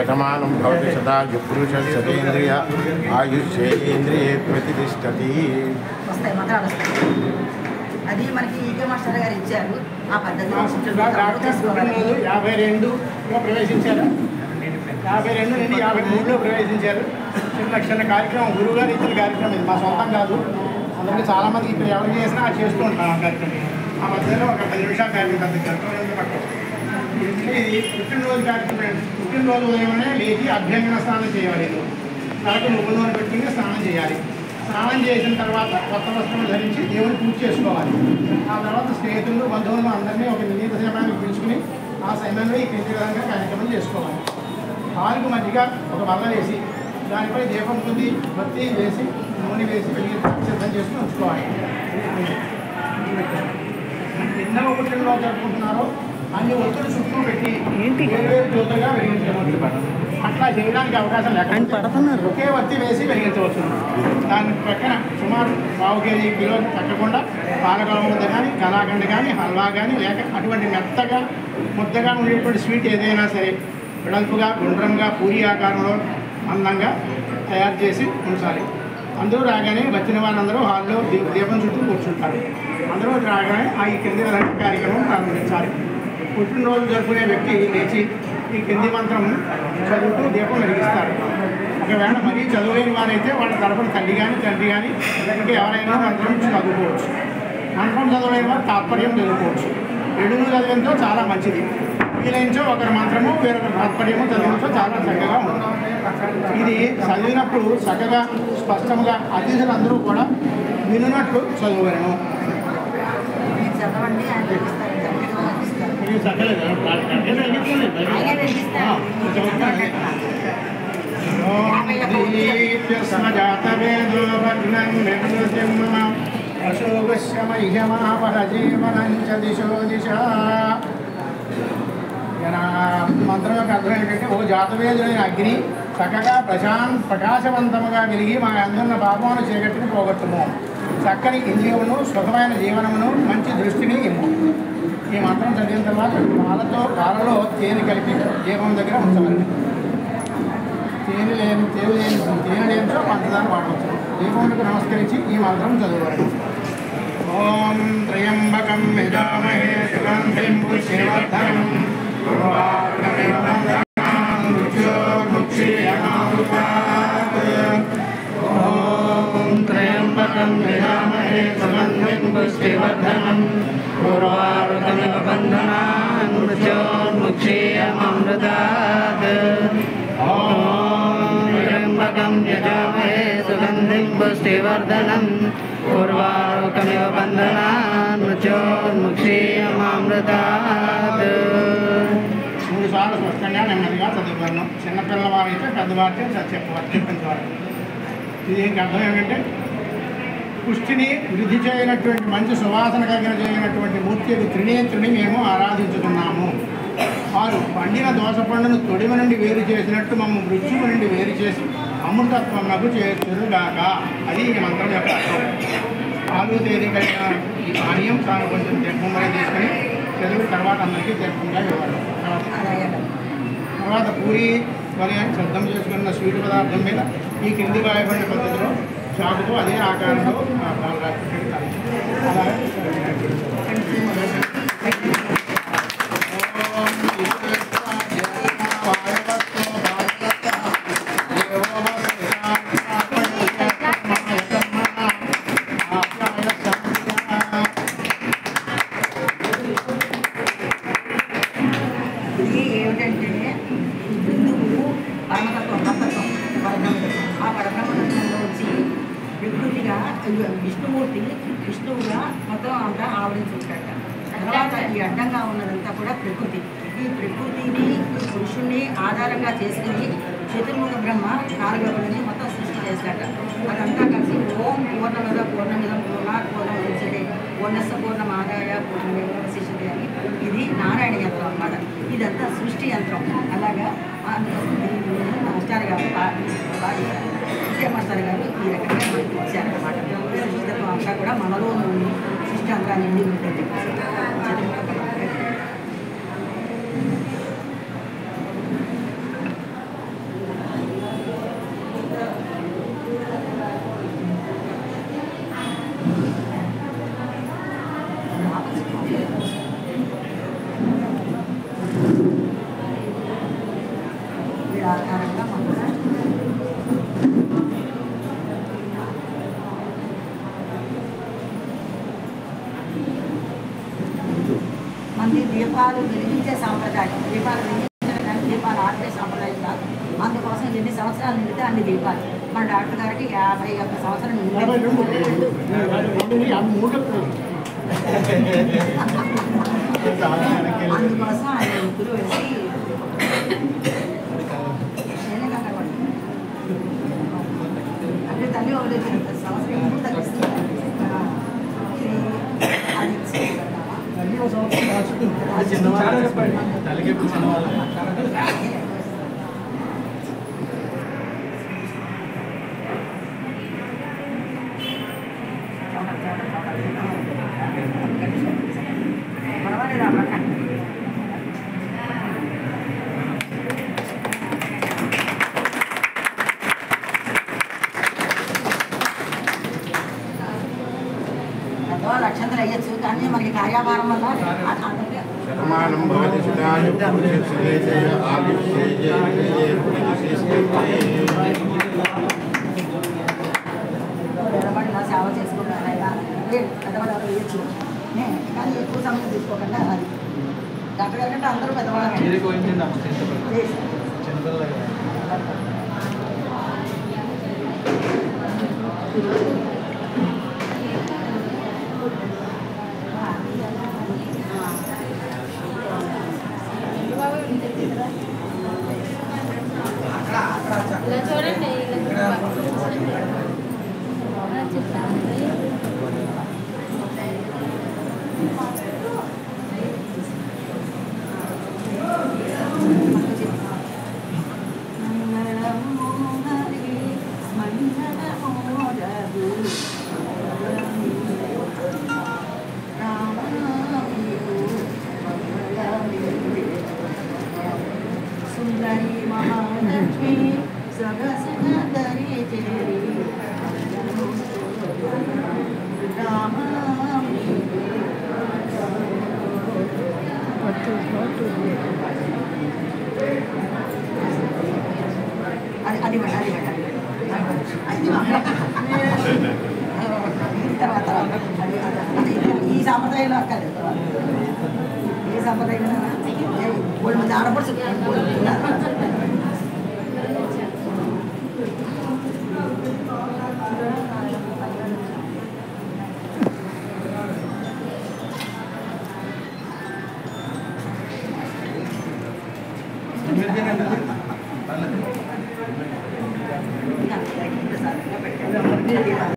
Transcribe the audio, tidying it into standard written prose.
శతమానం భవతి శతాయు పురుషస్య శతేంద్రియ ఆయుష్యేంద్రియే ప్రతిష్టతి. వస్తాయి మంత్రాలు వస్తాయి. అది మనకి ఈకే మాస్టర్ గారు ఇచ్చారు. ఆ పద్ధతి 52లో ప్రవేశించారు. 52 నుండి 53లో ప్రవేశించారు. చిన్న లక్షణ కార్యక్రమం గురువు గారు ఇచ్చిన కార్యక్రమం ఇది, మా సొంతం కాదు. అందరికీ చాలామంది ఇక్కడ ఎవరు చేసినా అది చేస్తూ ఉంటాం. ఆ కార్యక్రమం ఆ మధ్యలో ఒక 10 నిమిషాల కార్యక్రమం ఇది పుట్టినరోజు కార్యక్రమం. పుట్టినరోజు ఉదయమే లేచి అభ్యంగన స్నానం చేయాలి. తలకు నువ్వు నూనె పెట్టుకుని స్నానం చేయాలి. స్నానం చేసిన తర్వాత కొత్త వస్త్రాలు ధరించి దేవుని పూజ చేసుకోవాలి. ఆ తర్వాత స్నేహితులు బంధువులు అందరినీ ఒక నిర్ణీత సమయానికి పిలుచుకుని ఆ సమయంలో ఈ క్రింది విధంగా కార్యక్రమం చేసుకోవాలి. హాలుకు మధ్యగా ఒక బల్ల వేసి దానిపై దీపం కొద్ది బత్తి వేసి నూనె వేసి సిద్ధం చేసుకుని ఉంచుకోవాలి. ఎన్నో పుట్టినరోజు జరుపుకుంటున్నారో అన్ని ఒత్తులు చుట్టూ పెట్టి వేరు జ్యోతిగా వెలిగించవచ్చు. అట్లా చేయడానికి అవకాశం లేకుండా ఒకే వత్తి వేసి వెలిగించవచ్చు. దాని ప్రక్కన సుమారు 1/2 కేజీ కిలో తగ్గకుండా పాలకల ముద్ద కానీ, కలాకండ కానీ, హల్వా కానీ, లేక అటువంటి మెత్తగా ముద్దగా ఉండేటువంటి స్వీట్ ఏదైనా సరే వెడల్పుగా గుండ్రంగా పూరి ఆకారంలో అందంగా తయారు చేసి ఉంచాలి. అందరూ రాగానే వచ్చిన వారందరూ హాల్లో దీపం చుట్టూ కూర్చుంటారు. అందరూ రాగానే ఆ ఈ కింది కార్యక్రమం ప్రారంభించాలి. పుట్టినరోజు జరుపుకునే వ్యక్తి లేచి ఈ కింది మంత్రం చదువుతూ దీపం వెలిగిస్తారు. ఒకవేళ మరీ చదువులేని వారైతే వాళ్ళ తరపున తల్లి కానీ తండ్రి కానీ లేకపోతే ఎవరైనా మంత్రం చదువుకోవచ్చు. మంత్రం చదవలేని వారు తాత్పర్యం చదువుకోవచ్చు. రెండును చదివించో చాలా మంచిది. వీలైంచో ఒకరి మంత్రము వేరొక తాత్పర్యము చదివించో చాలా చక్కగా ఉంటుంది. ఇది చదివినప్పుడు చక్కగా స్పష్టంగా అతిథులందరూ కూడా వినున్నట్లు చదువులను. మంత్రం యొక్క అర్థం ఏంటంటే, ఓ జాతవేదులైన అగ్ని చక్కగా ప్రకాశవంతముగా వెలిగి మా అందున్న పాపమును చీకటిని పోగొట్టుము. చక్కని ఇంద్రియమును సుఖమైన జీవనమును మంచి దృష్టిని ఇమ్ము. ఈ మంత్రం చదివిన తర్వాత పాలలో తేనె కలిపి దీపం దగ్గర ఉంచవాలి. తేనె లేనిచో పంచదార వాడవచ్చు. దీపములకు నమస్కరించి ఈ మంత్రం చదవాలి. ఓం త్రయంబకం యజామహే సుగంధిం పుష్టివర్ధనం ఓం త్రయంబకం యజామహే సుగంధిం పుష్టివర్ధనం పూర్వారుకమివ బంధనాన్ మృత్యోర్ముక్షీయమామృతాత్. ఓం త్రయంబకం యజామహే సుగంధిం పుష్టివర్ధనం పూర్వారుకమివ బంధనాన్ మృత్యోర్ముక్షీయమామృతాత్. 3 సార్లు స్పష్టంగా నెమ్మదిగా చదువుతాను. చిన్నపిల్లవారైతే పెద్దవారితే చెప్పేవారు. ఇది అర్థం ఏమిటంటే, పుష్టిని వృద్ధి చేయనటువంటి మంచి సువాసన కలిగిన చేయనటువంటి మూర్తి త్రినేత్రుని మేము ఆరాధించుతున్నాము. వారు పండిన దోస పండును తొడిమ నుండి వేరు చేసినట్టు మమ్మ మృత్యువు నుండి వేరు చేసి అమృతత్వమునకు చేర్చురుగాక. అది ఈ మంత్రం యొక్క అర్థం. పాలు తేలి కలిగిన ఈ పానీయం తాను కొంచెం దీర్ఘంగా తీసుకుని చదువు తర్వాత అందరికీ దీర్ఘంగా ఇవ్వాలి. తర్వాత పూరి వలె సిద్ధం చేసుకున్న స్వీట్ పదార్థం మీద ఈ క్రింది వాయబడిన పద్ధతిలో చాకుతో అదే ఆకారంలో పాలు రాసి పెడతారు. అలాగే విష్ణువుగా మొత్తం అంతా ఆవరించుంటాడు. తర్వాత ఈ అడ్డంగా ఉన్నదంతా కూడా ప్రకృతి. ఈ ప్రకృతిని పురుషుణ్ణి ఆధారంగా చేసుకుని చతుర్ముఖ బ్రహ్మ 4వ పడిని మొత్తం సృష్టి చేశాట. అదంతా కలిసి ఓం పూర్ణమిద పూర్ణమిదం పూర్ణముచ్యతే పూర్ణస్య పూర్ణమాదాయ పూర్ణమేవాశిష్యతే అని ఇది నారాయణ యంత్రం అన్నమాట. ఇదంతా సృష్టి యంత్రం. అలాగా మాస్టర్ గారు మాస్టర్ గారు ఈ రకంగా మనకి ఇచ్చారన్నమాట. సృష్టిత్వం అంతా కూడా మనలో ఉంది, సృష్టి అంతా నిండి ఉంటుంది. మంది దీపాలు వెలిగించే సాంప్రదాయం. దీపాలు వెలిగించడం కానీ దీపాలు ఆపే సాంప్రదాయం కాదు. అందుకోసం ఎన్ని సంవత్సరాలు నిండితే అన్ని దీపాలు. మన డాక్టర్ గారికి 51 సంవత్సరం నిండి అందుకోసం ఆయన ముగ్గురు వేసి అంటే తల్లి ఒకటి సంవత్సరం ముందు తగ్గిస్తుంది. లక్షంతలు అయ్యచ్చు కానీ మనకి కార్యాభారం వల్ల శతమానం భవతి సుధాయు పురుషేంద్రియ ఆయుష్యేంద్రియ ఇలా సేవ చేసుకుంటారు ఇలా పెద్దవాళ్ళు వేయచ్చు కానీ ఎక్కువ సమయం తీసుకోకుండా అది డాక్టర్ గారు కంటే అందరూ పెద్దవాళ్ళు చూడండి సుందరి మహాలక్ష్మి సగసగరి చేరి అది తర్వాత ఈ సాంప్రదాయంలో అక్కర్లేదు. ఈ సాంప్రదాయంలో వాళ్ళు మంది ఆడపడుచు